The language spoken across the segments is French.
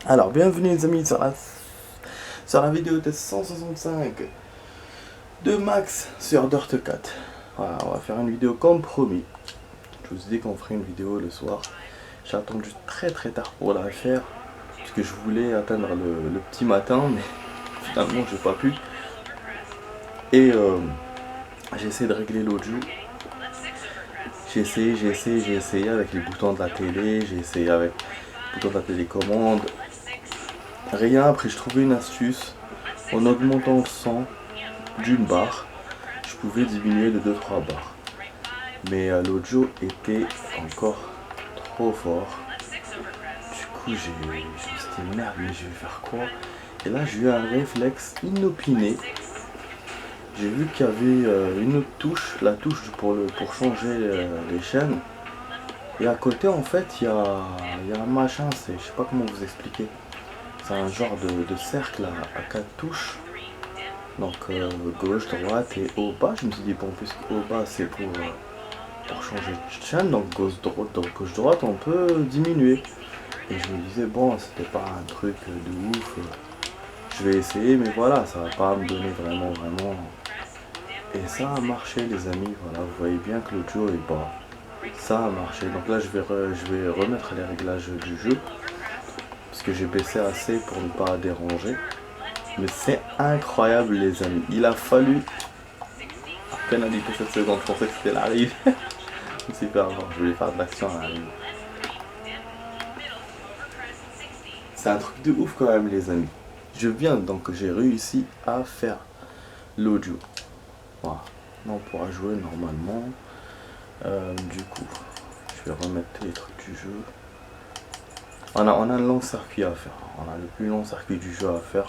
Alors, bienvenue les amis sur la vidéo test 165 de Max sur Dirt 4. Voilà, on va faire une vidéo comme promis. Je vous ai dit qu'on ferait une vidéo le soir. J'ai attendu très tard pour la faire, puisque je voulais atteindre le petit matin, mais finalement j'ai pas pu. Et j'ai essayé de régler l'audio. J'ai essayé avec les boutons de la télé, j'ai essayé avec les boutons de la télécommande. Rien, après je trouvais une astuce. En augmentant le son d'une barre, je pouvais diminuer de 2-3 barres. Mais l'audio était encore trop fort. Du coup, je me suis dit merde, mais je vais faire quoi? Et là, j'ai eu un réflexe inopiné. J'ai vu qu'il y avait une autre touche, la touche pour changer les chaînes. Et à côté, en fait, il y a un machin, je sais pas comment vous expliquer. C'est un genre de cercle à 4 touches. Donc gauche, droite et haut, bas. Je me suis dit bon, puisque haut, bas c'est pour changer de chaîne, donc gauche, droite on peut diminuer. Et je me disais bon, c'était pas un truc de ouf. Je vais essayer, mais voilà, ça va pas me donner vraiment. Et ça a marché les amis, voilà, vous voyez bien que l'audio est bas. Ça a marché, donc là je vais remettre les réglages du jeu. Parce que j'ai baissé assez pour ne pas déranger. Mais c'est incroyable les amis. Il a fallu à peine habiter cette seconde. Je pensais que c'était la rive. Super bon, je voulais faire de l'action à la rive. C'est un truc de ouf quand même les amis. Je viens donc j'ai réussi à faire l'audio. Voilà. Là on pourra jouer normalement. Du coup, je vais remettre les trucs du jeu. On a un long circuit à faire. On a le plus long circuit du jeu à faire.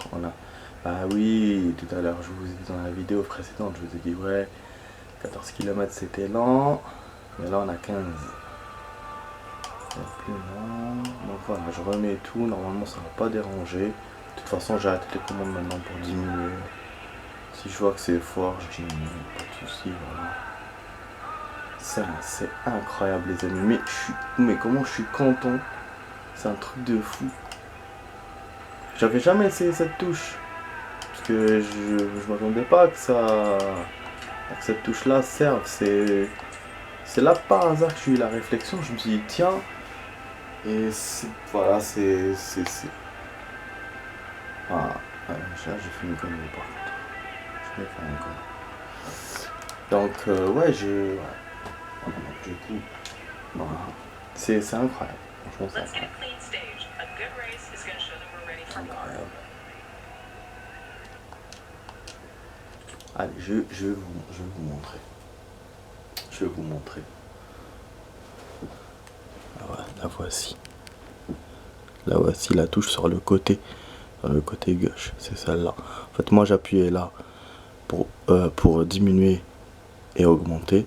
Ah oui, tout à l'heure je vous ai dit dans la vidéo précédente, je vous ai dit ouais, 14 km c'était lent, mais là on a 15. C'est plus lent. Donc voilà, je remets tout, normalement ça va pas déranger. De toute façon j'ai arrêté les commandes maintenant pour diminuer. Si je vois que c'est fort, je diminue, pas de soucis, voilà. C'est incroyable les amis, mais comment je suis content. C'est un truc de fou. J'avais jamais essayé cette touche. Parce que je m'attendais pas que cette touche là serve. C'est là par hasard que j'ai eu la réflexion. Je me suis dit tiens. Et voilà, c'est. Ah, là j'ai fait une connerie par contre. Je vais faire une connerie. Donc ouais, du coup, voilà. C'est incroyable. Franchement c'est incroyable. Incroyable. Allez, je vais vous montrer. Je vais vous montrer. Alors, la voici. La voici, la touche sur le côté gauche. C'est celle-là. En fait, moi j'appuyais là pour diminuer et augmenter.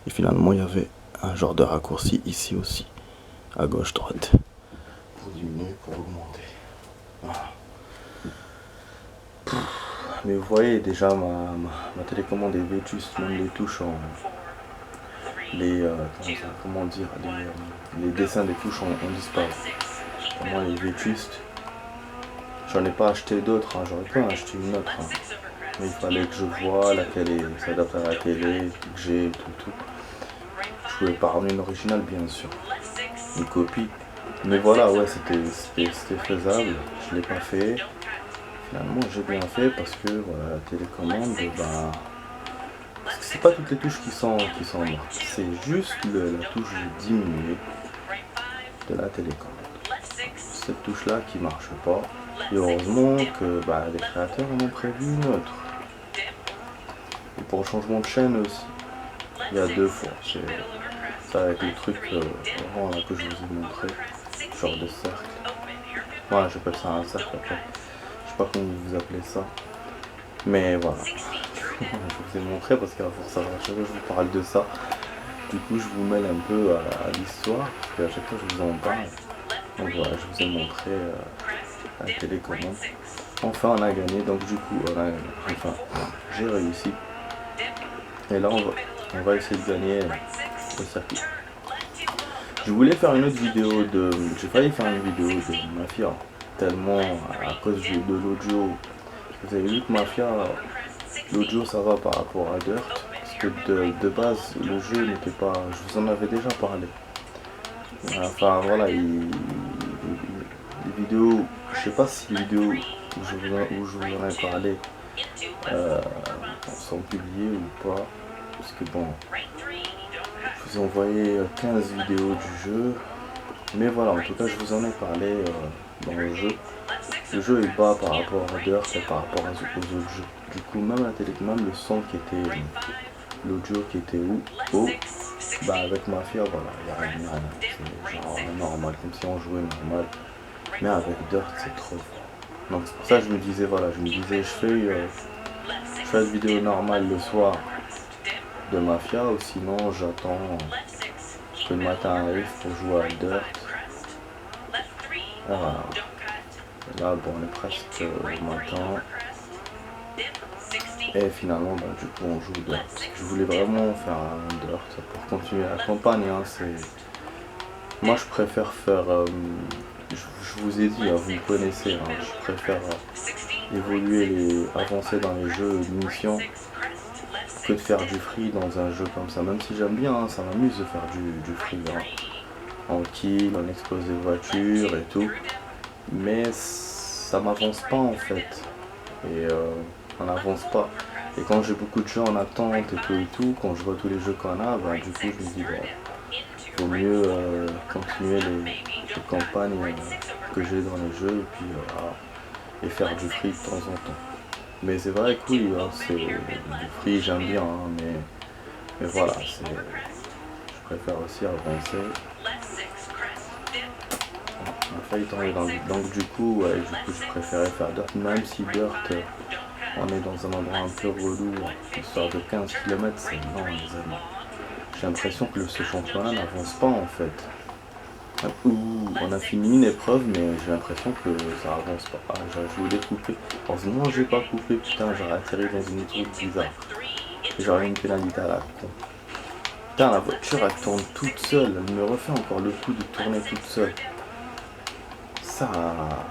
Et finalement, il y avait un genre de raccourci ici aussi, à gauche, droite. Pour diminuer, pour augmenter. Voilà. Mais vous voyez déjà ma télécommande est vétuste, même les touches les dessins des touches ont disparu. Vraiment elle est vétuste. J'en ai pas acheté d'autres, hein. J'aurais pu en acheter une autre. Hein. Mais il fallait que je vois laquelle s'adapte à la télé, que j'ai tout. Je pouvais pas ramener une originale bien sûr. Une copie. Mais voilà, ouais, c'était faisable. Je l'ai pas fait. Finalement j'ai bien fait parce que voilà, la télécommande, parce que c'est pas toutes les touches qui sont mortes, c'est juste la touche diminuée de la télécommande. Cette touche là qui marche pas. Et heureusement que les créateurs en ont prévu une autre. Et pour le changement de chaîne aussi, il y a 2 fois. C'est avec le truc que je vous ai montré, genre de cercle. Voilà, j'appelle ça un cercle après. Je sais pas comment vous appelez ça, mais voilà. Je vous ai montré parce qu'à chaque fois je vous parle de ça. Du coup je vous mêle un peu à l'histoire, parce qu'à chaque fois je vous en parle. Donc voilà, je vous ai montré la télécommande. Enfin on a gagné, donc du coup j'ai réussi. Et là on va essayer de gagner le circuit. Je voulais faire une autre vidéo j'ai failli faire une vidéo de Mafia tellement à cause de l'audio. Vous avez vu que Mafia, l'audio ça va par rapport à Dirt, parce que de base le jeu n'était pas. Je vous en avais déjà parlé. Enfin voilà, les vidéos, je sais pas si les vidéos où je vous en ai parlé sont publiées ou pas, parce que bon, je vous ai envoyé 15 vidéos du jeu, mais voilà, en tout cas je vous en ai parlé dans le jeu. Le jeu est bas par rapport à Dirt et par rapport aux autres jeux. Du coup, même la télé, même le son qui était, l'audio qui était haut, bah avec Mafia, voilà, il n'y a rien, c'est genre normal, comme si on jouait normal. Mais avec Dirt, c'est trop fort. Donc c'est pour ça que je me disais, voilà, je fais une vidéo normale le soir de Mafia, ou sinon j'attends que le matin arrive pour jouer à Dirt. Et voilà. Et là, bon, on est presque au matin. Et finalement, bah, du coup, on joue Dirt. Je voulais vraiment faire un Dirt pour continuer la campagne. Hein, moi, je préfère faire. Je vous ai dit, hein, vous me connaissez. Hein, je préfère avancer dans les jeux d'émission que de faire du free dans un jeu comme ça. Même si j'aime bien, hein, ça m'amuse de faire du free. Hein, en kill, en explose des voitures et tout. Mais ça m'avance pas en fait. Et on n'avance pas. Et quand j'ai beaucoup de jeux en attente et tout, quand je vois tous les jeux qu'on a, bah, du coup je me dis bon, vaut mieux continuer les campagnes que j'ai dans les jeux et puis et faire du free de temps en temps. Mais c'est vrai que oui, hein, c'est du free j'aime bien, hein, mais voilà, je préfère aussi avancer. On a failli tomber dans le vide. Donc du coup, je préférais faire Dirt, même si Dirt, on est dans un endroit un peu relou, histoire de 15 km, c'est énorme les amis. J'ai l'impression que ce championnat n'avance pas en fait. On a fini une épreuve, mais j'ai l'impression que ça avance pas. Ah, je voulais couper. Heureusement, j'ai pas coupé, putain, j'aurais atterri dans une route bizarre. J'aurais une pénalité à la con. Putain, la voiture elle tourne toute seule, elle me refait encore le coup de tourner toute seule. Ça,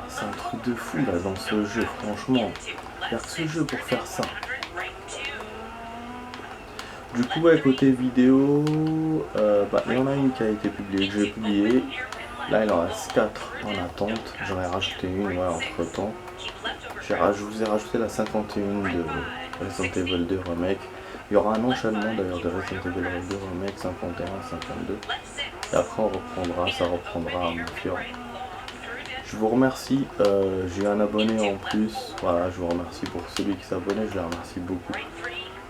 c'est un truc de fou là dans ce jeu, franchement. Il n'y a que ce jeu pour faire ça. Du coup, côté vidéo, il y en a une qui a été publiée, que j'ai publiée. Là, il en reste 4 en attente. J'en ai rajouté une entre temps. Je vous ai rajouté la 51 de Resident Evil 2 Remake. Il y aura un enchaînement d'ailleurs de Resident Evil 2 Remake 51, 52. Et après, ça reprendra à Mafia. Je vous remercie, j'ai un abonné en plus. Voilà, je vous remercie pour celui qui s'est abonné, je le remercie beaucoup.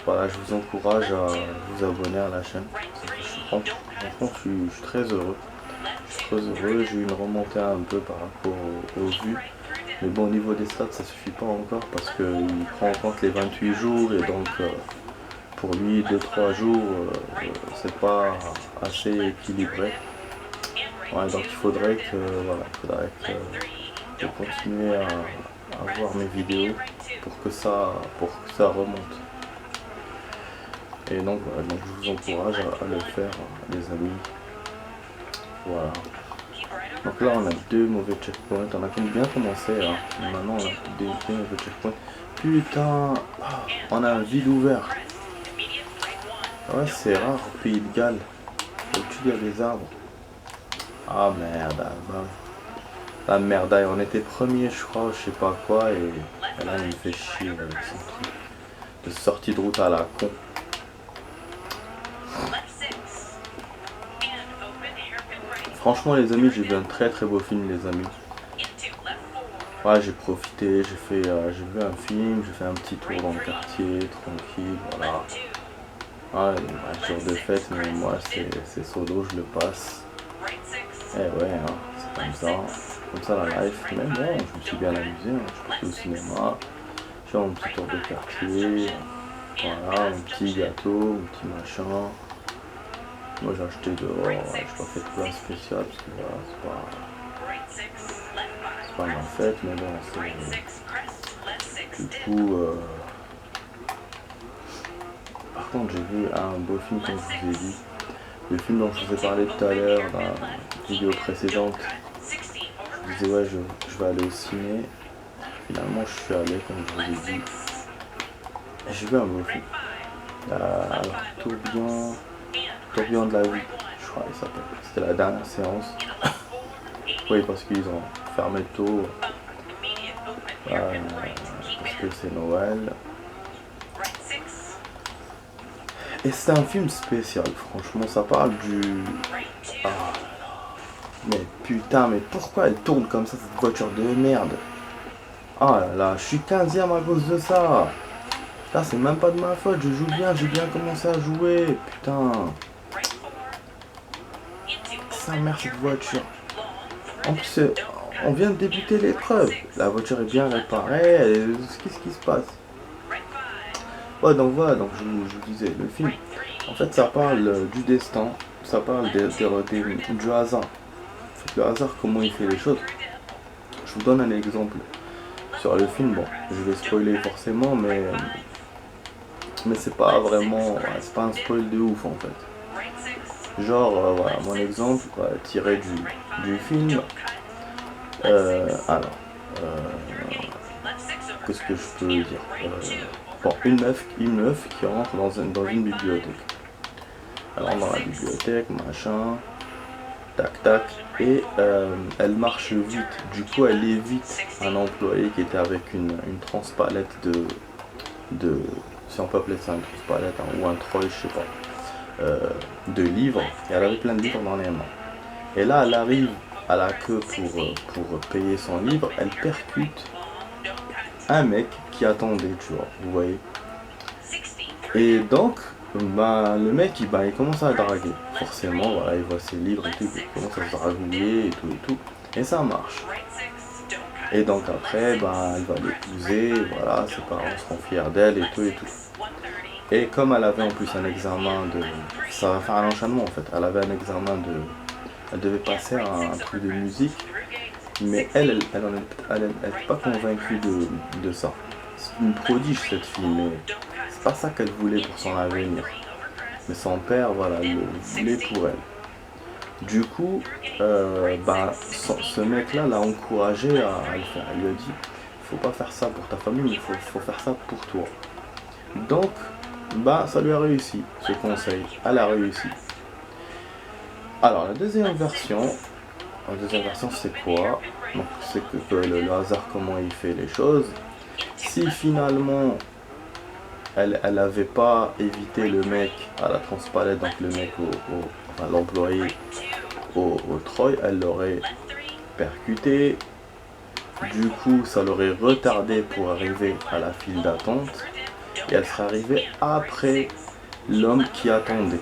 Voilà, je vous encourage à vous abonner à la chaîne. Franchement, je suis très heureux. J'ai eu une remontée un peu par rapport aux vues. Mais bon, au niveau des stats, ça suffit pas encore parce qu'il prend en compte les 28 jours et donc pour lui, 2-3 jours, c'est pas assez équilibré. Ouais, donc il faudrait que je continue à voir mes vidéos pour que ça remonte. Et donc, je vous encourage à le faire, les amis. Voilà. Donc là, on a 2 mauvais checkpoints. On a bien commencé. Hein. Maintenant, on a 2 mauvais checkpoints. Putain, on a un vide ouvert. Ouais, c'est rare au pays de Galles. Au-dessus, il y a des arbres. Ah merde, la merde, on était premier je crois, je sais pas quoi, et là il me fait chier avec son truc de sortie de route à la con. Franchement les amis, j'ai vu un très beau film les amis. Ouais, j'ai profité, j'ai vu un film, j'ai fait un petit tour dans le quartier, tranquille, voilà. Ouais, un jour de fête, mais moi c'est solo, je le passe. Eh ouais, hein, c'est comme ça la life. Mais bon, je me suis bien amusé, hein. Je suis parti au cinéma, j'ai fait mon petit tour de quartier, voilà, un petit gâteau, un petit machin. Moi j'ai acheté dehors, j'ai pas fait de plat spécial parce que voilà, c'est pas ma fête, mais bon, c'est. Du coup, par contre j'ai vu un beau film comme je vous ai dit. Le film dont je vous ai parlé tout à l'heure dans la vidéo précédente, je disais ouais je vais aller au ciné. Finalement je suis allé comme je vous ai dit. Et j'ai vu un beau film. Alors Tourbillon de la vie, je crois il s'appelle. C'était la dernière séance. Oui parce qu'ils ont fermé tôt. Parce que c'est Noël. Et c'est un film spécial, franchement, ça parle du... Ah, mais putain, mais pourquoi elle tourne comme ça, cette voiture de merde? Ah là là, je suis 15ème à cause de ça. Là, c'est même pas de ma faute, je joue bien, j'ai bien commencé à jouer, putain. Ça merde cette voiture. En plus, on vient de débuter l'épreuve. La voiture est bien réparée, qu'est-ce qui se passe? Ouais, donc voilà, donc je vous disais, le film, en fait, ça parle du destin, ça parle du hasard. En fait, le hasard, comment il fait les choses. Je vous donne un exemple sur le film. Bon, je vais spoiler forcément, mais c'est pas vraiment, c'est pas un spoil de ouf en fait. Genre, voilà, mon exemple, tiré du film. Alors, qu'est-ce que je peux dire? Bon, une meuf qui rentre dans une bibliothèque. Elle rentre dans la bibliothèque, machin, tac tac, et elle marche vite. Du coup, elle évite un employé qui était avec une transpalette de si on peut appeler ça une transpalette ou un treuil, je sais pas, de livres. Et elle avait plein de livres dans les mains. Et là, elle arrive à la queue pour payer son livre. Elle percute un mec qui attendait, tu vois, vous voyez. Et donc, le mec, il commence à draguer. Forcément, voilà, il voit ses livres et tout, il commence à se dragouiller et tout. Et ça marche. Et donc après, elle va l'épouser, voilà, ses parents seront fiers d'elle et tout. Et comme elle avait en plus un examen de... Ça va faire un enchaînement en fait. Elle avait un examen de... Elle devait passer un truc de musique. Mais elle n'était pas convaincue de ça. C'est une prodige cette fille, mais c'est pas ça qu'elle voulait pour son avenir. Mais son père, voilà, le voulait pour elle. Du coup, ce mec-là l'a encouragé à le faire. Il lui a dit, faut pas faire ça pour ta famille, mais il faut faire ça pour toi. Donc, ça lui a réussi, ce conseil. Elle a réussi. Alors, la deuxième version, c'est quoi? Donc, c'est que le hasard, comment il fait les choses. Si finalement elle n'avait pas évité le mec à la transpalette, donc le mec l'employé au treuil, elle l'aurait percuté. Du coup, ça l'aurait retardé pour arriver à la file d'attente. Et elle serait arrivée après l'homme qui attendait.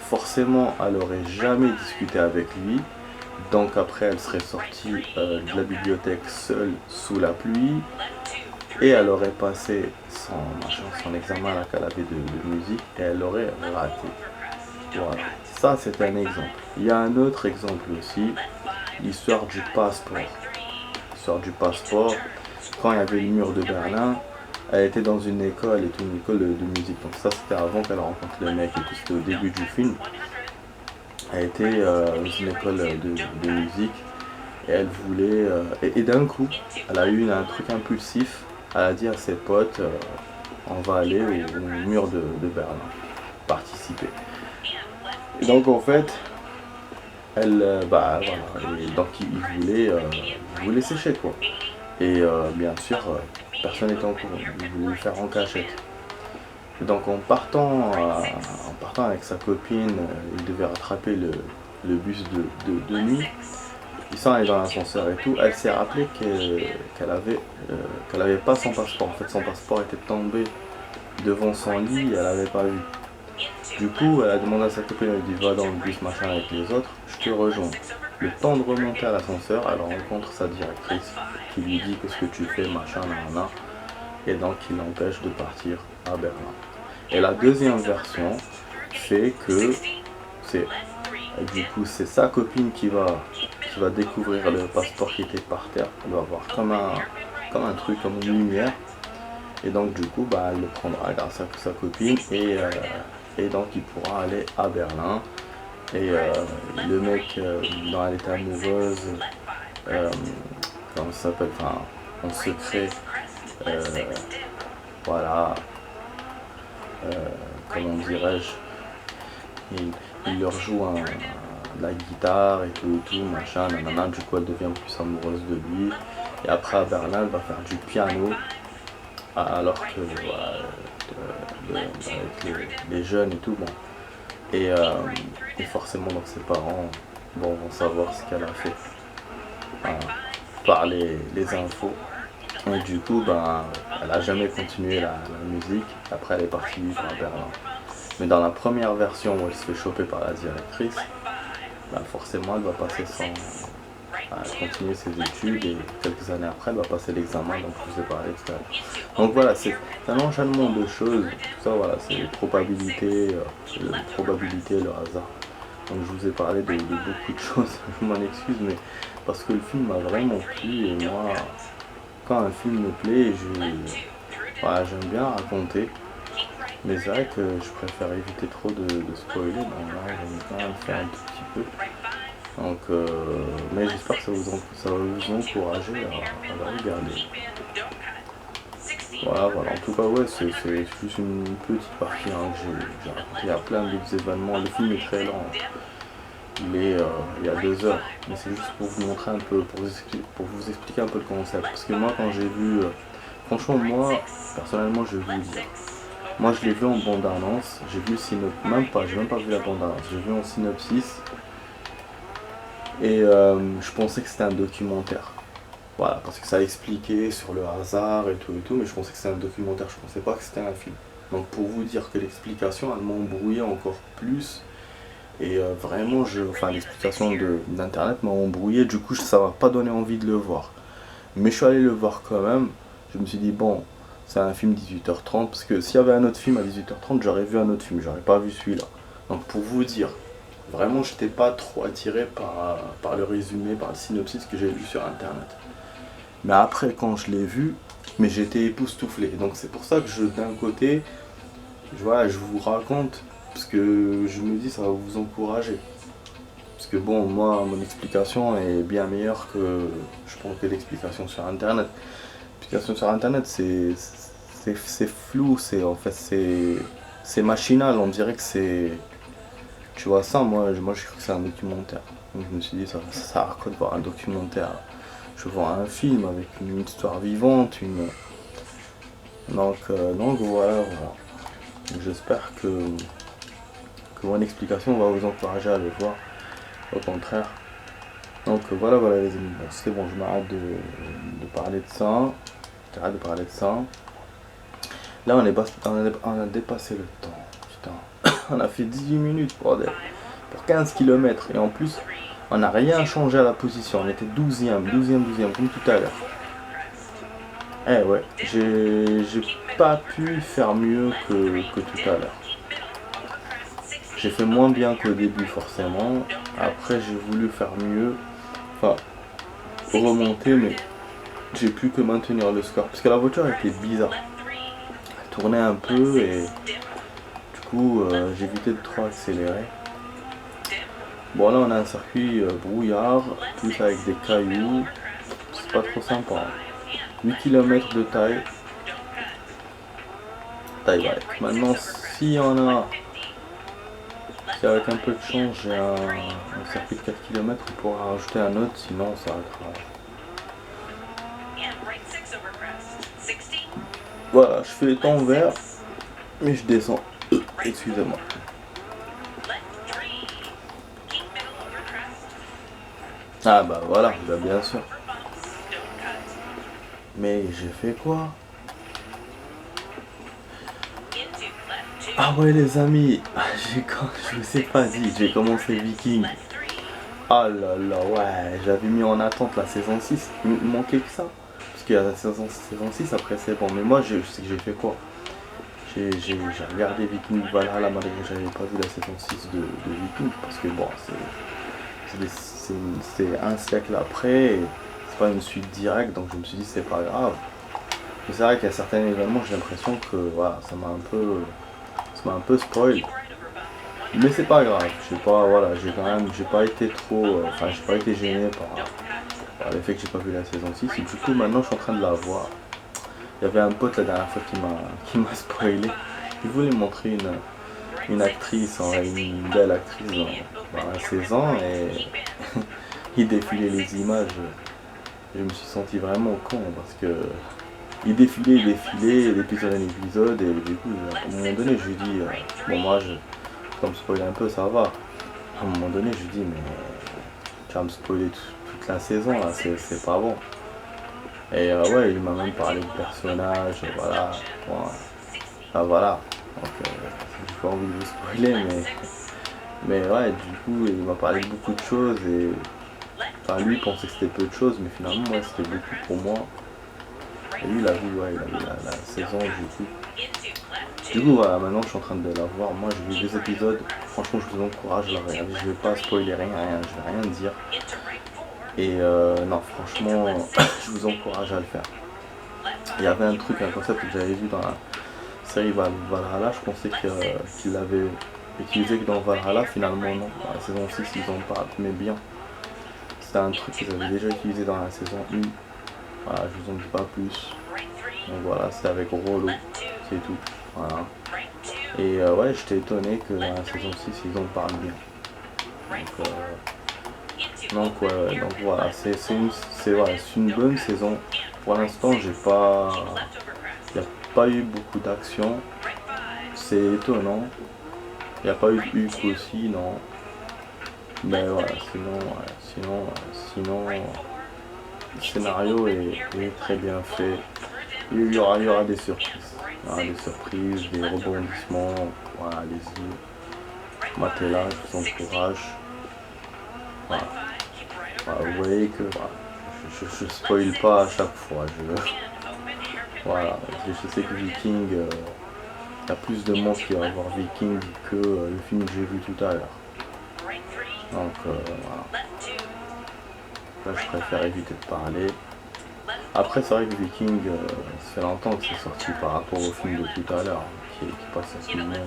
Forcément, elle n'aurait jamais discuté avec lui. Donc après, elle serait sortie de la bibliothèque seule sous la pluie. Et elle aurait passé son examen à la calabaie de musique et elle l'aurait raté. Voilà, ça c'est un exemple. Il y a un autre exemple aussi, l'histoire du passeport. L'histoire du passeport, quand il y avait le mur de Berlin, elle était dans une école, de musique. Donc ça c'était avant qu'elle rencontre le mec et tout, c'était au début du film. Elle était dans une école de musique et elle voulait... et d'un coup, elle a eu un truc impulsif. Elle a dit à ses potes, on va aller au mur de Berlin, participer. Et donc en fait, elle, voilà, et donc il voulait sécher quoi. Et bien sûr, personne n'était en courant, il voulait le faire en cachette. Et donc en partant avec sa copine, il devait rattraper le bus de nuit. Ils sont allés dans l'ascenseur et tout, elle s'est rappelée qu'elle avait pas son passeport. En fait, son passeport était tombé devant son lit et elle n'avait pas vu. Du coup, elle a demandé à sa copine, elle dit va dans le bus machin avec les autres, je te rejoins. Le temps de remonter à l'ascenseur, elle rencontre sa directrice qui lui dit qu'est-ce que tu fais, machin, nanana. Et donc, il l'empêche de partir à Berlin. Et la deuxième version fait que c'est sa copine qui va découvrir le passeport qui était par terre. Elle va voir comme un truc, comme une lumière. Et donc du coup, elle le prendra grâce à sa copine et donc il pourra aller à Berlin. Et le mec dont elle était amoureuse, comment ça s'appelle, enfin, en secret, voilà, comment dirais-je, il leur joue de la guitare et tout, machin, nanana, du coup elle devient plus amoureuse de lui, et après à Berlin elle va faire du piano, alors que voilà, avec les jeunes et tout, bon, et forcément donc ses parents vont savoir ce qu'elle a fait par les infos. Et du coup, ben, elle a jamais continué la musique. Après, elle est partie vivre à Berlin. Mais dans la première version où elle se fait choper par la directrice, ben, forcément, elle va passer continuer ses études et quelques années après, elle va passer l'examen dont je vous ai parlé tout à l'heure. Donc voilà, c'est un enchaînement de choses. Tout ça, voilà, c'est les probabilités, le hasard. Donc je vous ai parlé de beaucoup de choses. Je m'en excuse, mais parce que le film m'a vraiment plu et moi, quand un film me plaît, j'aime bien raconter, mais c'est vrai que je préfère éviter trop de spoiler, donc là j'aime quand même faire un tout petit peu. Donc, mais j'espère que ça va vous encourager à le regarder. Voilà, en tout cas, ouais, c'est juste une petite partie que j'ai racontée. Il y a plein d'autres événements. Le film est très lent. Il y a 2 heures, mais c'est juste pour vous montrer un peu, pour vous expliquer un peu le concept. Parce que moi, quand j'ai vu, franchement, moi, personnellement, je vais vous dire. Moi, je l'ai vu en bande-annonce, j'ai vu le synopsis, j'ai même pas vu la bande-annonce, j'ai vu en synopsis, et je pensais que c'était un documentaire. Voilà, parce que ça expliquait sur le hasard et tout, mais je pensais que c'était un documentaire, je pensais pas que c'était un film. Donc pour vous dire que l'explication, elle m'a embrouillé encore plus. Et vraiment, l'explication d'internet m'a embrouillé, du coup ça m'a pas donné envie de le voir. Mais je suis allé le voir quand même, je me suis dit bon, c'est un film 18h30, parce que s'il y avait un autre film à 18h30, j'aurais vu un autre film, j'aurais pas vu celui-là. Donc pour vous dire, vraiment j'étais pas trop attiré par le résumé, par le synopsis que j'ai lu sur internet. Mais après quand je l'ai vu, mais j'étais époustouflé. Donc c'est pour ça que d'un côté, je vous raconte, parce que je me dis ça va vous encourager. Parce que bon, moi, mon explication est bien meilleure que, je pense, que l'explication sur internet. L'explication sur internet, c'est flou, c'est machinal, on dirait que c'est, tu vois ça, moi je crois que c'est un documentaire. Donc je me suis dit ça sert à quoi de voir un documentaire, je vois un film avec une histoire vivante, donc voilà. J'espère que mon explication va vous encourager à le voir, au contraire. Donc voilà les amis, bon, c'est bon, je m'arrête de parler de ça. J'arrête de parler de ça. Là on a dépassé le temps, putain. On a fait 18 minutes pour 15 km, et en plus on n'a rien changé à la position, on était 12e comme tout à l'heure. Eh ouais, j'ai pas pu faire mieux que tout à l'heure. J'ai fait moins bien qu'au début forcément. Après j'ai voulu faire mieux, enfin remonter, mais j'ai plus que maintenir le score. Parce que la voiture était bizarre. Elle tournait un peu et du coup j'ai évité de trop accélérer. Bon là on a un circuit brouillard, plus avec des cailloux. C'est pas trop sympa. 8 km de taille. Bike. Maintenant si on a, si avec un peu de chance j'ai un circuit de 4 km, on pourra rajouter un autre, sinon on s'arrêtera. Voilà, je fais les temps verts, mais je descends. Excusez-moi. Ah bah voilà, bah bien sûr. Mais j'ai fait quoi? Ah ouais les amis, je vous ai pas dit, j'ai commencé Viking. Ah là là, ouais, j'avais mis en attente la saison 6, il me manquait que ça. Parce qu'il y a la saison 6, après c'est bon, mais moi je sais que j'ai fait quoi? J'ai regardé Viking Valhalla malgré que j'avais pas vu la saison 6 de Viking, parce que bon, c'est un siècle après, et c'est pas une suite directe, donc je me suis dit c'est pas grave. Mais c'est vrai qu'il y a certains événements, j'ai l'impression que voilà, ça m'a un peu spoil. Mais c'est pas grave, j'ai pas été trop, j'ai pas été gêné le fait que j'ai pas vu la saison 6. Et du coup, maintenant, je suis en train de la voir. Il y avait un pote la dernière fois qui m'a spoilé. Il voulait montrer une actrice, une belle actrice dans la saison, et il défilait les images. Je me suis senti vraiment con parce que il défilait d'épisode en épisode, et du coup, à un moment donné, je lui dis, bon, moi, comme spoiler un peu, ça va. À un moment donné, je lui dis, mais tu vas me spoiler toute la saison, là, c'est pas bon. Et ouais, il m'a même parlé de personnages, voilà. Bon, voilà. Donc, j'ai pas envie de vous spoiler, mais ouais, du coup, il m'a parlé de beaucoup de choses, et enfin, lui, il pensait que c'était peu de choses, mais finalement, ouais, c'était beaucoup pour moi. Et lui, il a vu, ouais, il a vu la saison, du coup. Du coup, voilà, maintenant, je suis en train de la voir. Moi, j'ai vu 2 épisodes. Franchement, je vous encourage à la regarder. Je vais pas spoiler rien, je vais rien dire. Et non, franchement, je vous encourage à le faire. Il y avait un truc, un concept que j'avais vu dans la série Valhalla. Je pensais qu'il l'avait utilisé que dans Valhalla. Finalement, non. Dans la saison 6, ils en parlent, mais bien. C'était un truc qu'ils avaient déjà utilisé dans la saison 1. Voilà, je vous en dis pas plus. Donc voilà, c'était avec Rollo, c'est tout. Voilà. Et ouais, j'étais étonné que dans la saison 6, ils en parlent bien. Donc voilà, c'est une bonne saison. Pour l'instant, il n'y a pas eu beaucoup d'action. C'est étonnant. Il n'y a pas eu de Hulk aussi, non. Mais voilà, sinon, le scénario est très bien fait. Il y aura des surprises. Il y aura des surprises, des rebondissements. Voilà, allez-y. Matez-la, je vous encourage. Voilà. Voilà, vous voyez que voilà, je spoil pas à chaque fois. Voilà, je sais que Viking, il y a plus de monde qui va voir Viking que le film que j'ai vu tout à l'heure. Donc voilà. Là, je préfère éviter de parler. Après, c'est vrai que Viking, ça fait longtemps que c'est sorti par rapport au film de tout à l'heure, qui passe à ciné.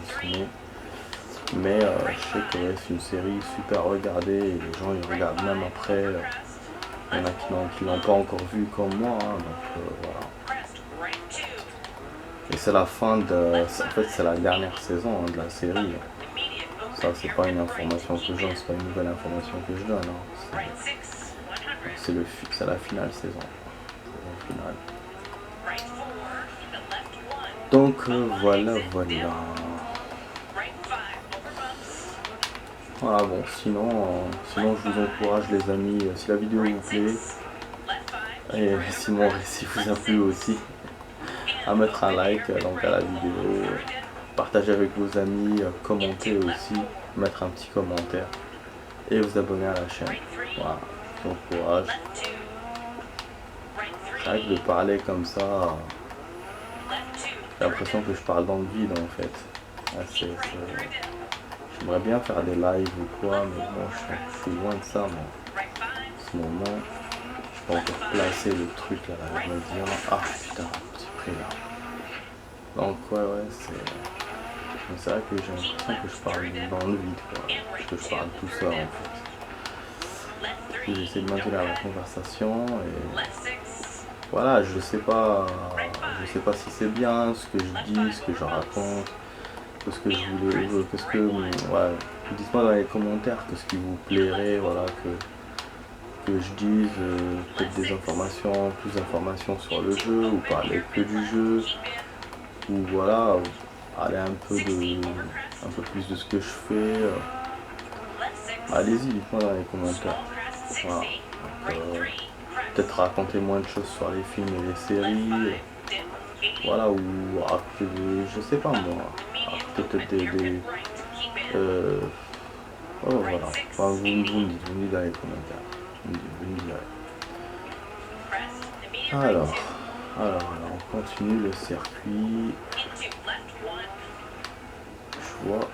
Mais je sais que ouais, c'est une série super regardée, et les gens ils regardent même après. Il y en a qui l'ont pas encore vu comme moi, hein, donc voilà. Et c'est la fin de... En fait, c'est la dernière saison, hein, de la série. Ça, c'est pas une information que je donne, c'est pas une nouvelle information que je donne. Hein. C'est la finale saison. Donc voilà. Voilà, bon, sinon je vous encourage, les amis, si la vidéo vous plaît, et si mon récit vous a plu aussi, à mettre un like donc à la vidéo, partager avec vos amis, commenter aussi, mettre un petit commentaire, et vous abonner à la chaîne. Voilà, je vous encourage. C'est vrai que de parler comme ça, j'ai l'impression que je parle dans le vide en fait. J'aimerais bien faire des lives ou quoi, mais bon, je suis loin de ça, moi. En ce moment, je peux encore placer le truc là, je me dis, ah putain, petit prix là. Donc ouais, c'est vrai que j'ai l'impression que je parle dans le vide, quoi. Que je parle tout seul en fait. Puis j'essaie de maintenir la conversation, et voilà, je sais pas si c'est bien ce que je dis, ce que je raconte. Ce que je voulais, ouais, dites-moi dans les commentaires que ce qui vous plairait, voilà, que je dise peut-être des informations, plus d'informations sur le jeu, ou parler que du jeu, ou voilà, aller un peu plus de ce que je fais. Allez-y, dites-moi dans les commentaires. Voilà. Peut-être raconter moins de choses sur les films et les séries. Voilà, ou je sais pas moi. Peut-être oh, voilà. Enfin, vous me dites dans les commentaires. Vous me direz. Alors, on continue le circuit. Je vois.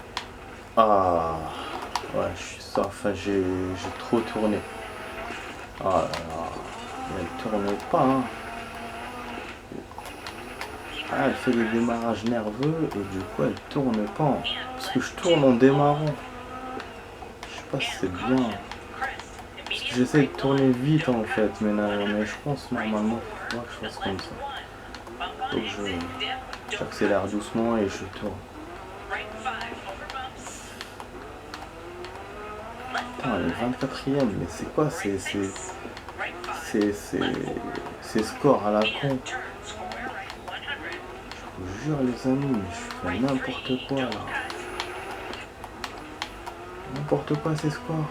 Ah, ouais, enfin, j'ai trop tourné. Ah là là, elle tourne pas, hein. Ah, elle fait le démarrage nerveux, et du coup elle tourne pas. Parce que je tourne en démarrant. Je sais pas si c'est bien. Parce j'essaie de tourner vite en fait, mais je pense normalement faut pas que je fasse comme ça. Donc j'accélère doucement et je tourne. Putain, elle est 24ème, mais c'est quoi ces scores à la con? Je vous jure les amis, je fais n'importe quoi là. N'importe quoi ces scores.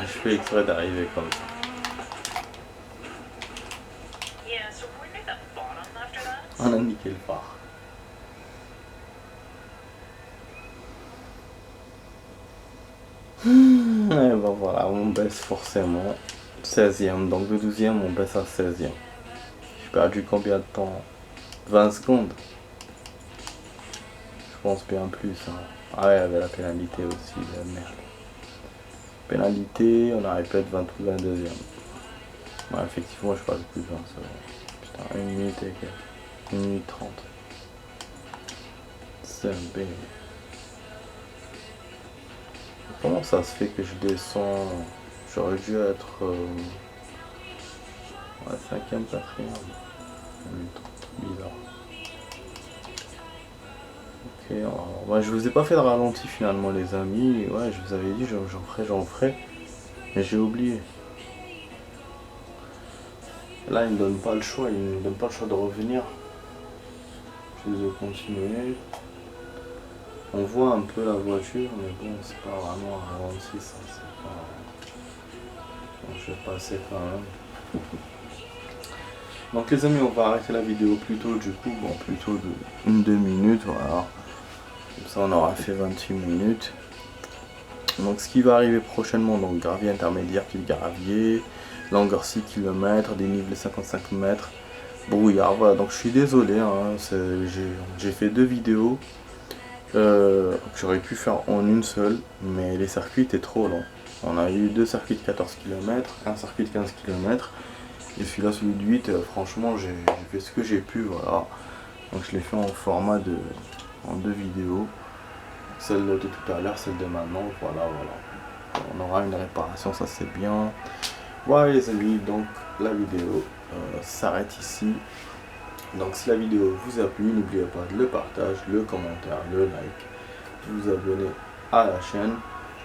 Je fais exprès d'arriver comme ça. On a niqué le phare. Et ben voilà, on baisse forcément. 16ème, donc de 12ème on baisse à 16ème. J'ai perdu combien de temps? 20 secondes. Je pense bien plus. Hein. Ah ouais, il y avait la pénalité aussi, merde. Pénalité, on aurait pu être 22ème. Ouais, effectivement, je passe plus de 20 secondes. Putain, 1 minute et quelques. 1 minute 30. C'est un bé. Comment ça se fait que je descends? J'aurais dû être 5ème, 4ème. 1 minute 30. Bizarre. Ok, alors, ouais, je vous ai pas fait de ralenti finalement les amis. Ouais, je vous avais dit j'en ferai. Mais j'ai oublié. Là, il ne donne pas le choix, de revenir. Je vais continuer. On voit un peu la voiture, mais bon, c'est pas vraiment un ralenti, ça. C'est pas... Bon, je vais passer quand même. Donc les amis, on va arrêter la vidéo plus tôt du coup, bon, plutôt de 1-2 minutes, voilà. Comme ça, on aura fait 28 minutes. Donc ce qui va arriver prochainement, donc gravier intermédiaire, puis gravier, longueur 6 km, dénivelé 55 mètres, brouillard, voilà, donc je suis désolé, hein, j'ai fait 2 vidéos, j'aurais pu faire en une seule, mais les circuits étaient trop longs. On a eu 2 circuits de 14 km, un circuit de 15 km, et celui-là, celui de 8, franchement j'ai fait ce que j'ai pu, voilà. Donc je l'ai fait en format en 2 vidéos. Celle de tout à l'heure, celle de maintenant, voilà. On aura une réparation, ça c'est bien. Voilà les amis, donc la vidéo s'arrête ici. Donc si la vidéo vous a plu, n'oubliez pas de le partage, le commentaire, le like, de vous abonner à la chaîne.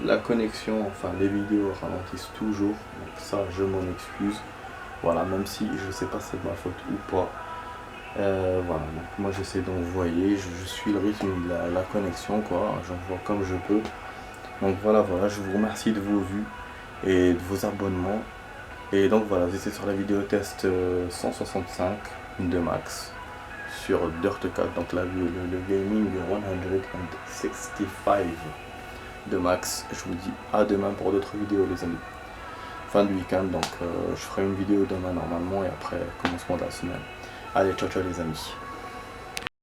La connexion, enfin les vidéos ralentissent toujours, donc ça je m'en excuse. Voilà, même si je sais pas si c'est de ma faute ou pas. Voilà, donc moi j'essaie d'envoyer, je suis le rythme de la connexion, quoi, j'envoie comme je peux. Donc voilà, je vous remercie de vos vues et de vos abonnements. Et donc voilà, vous étiez sur la vidéo test 165 de Max sur Dirt 4, donc le gaming 165 de Max. Je vous dis à demain pour d'autres vidéos les amis. Fin de week-end, donc je ferai une vidéo demain normalement et après commencement de la semaine. Allez, ciao ciao les amis.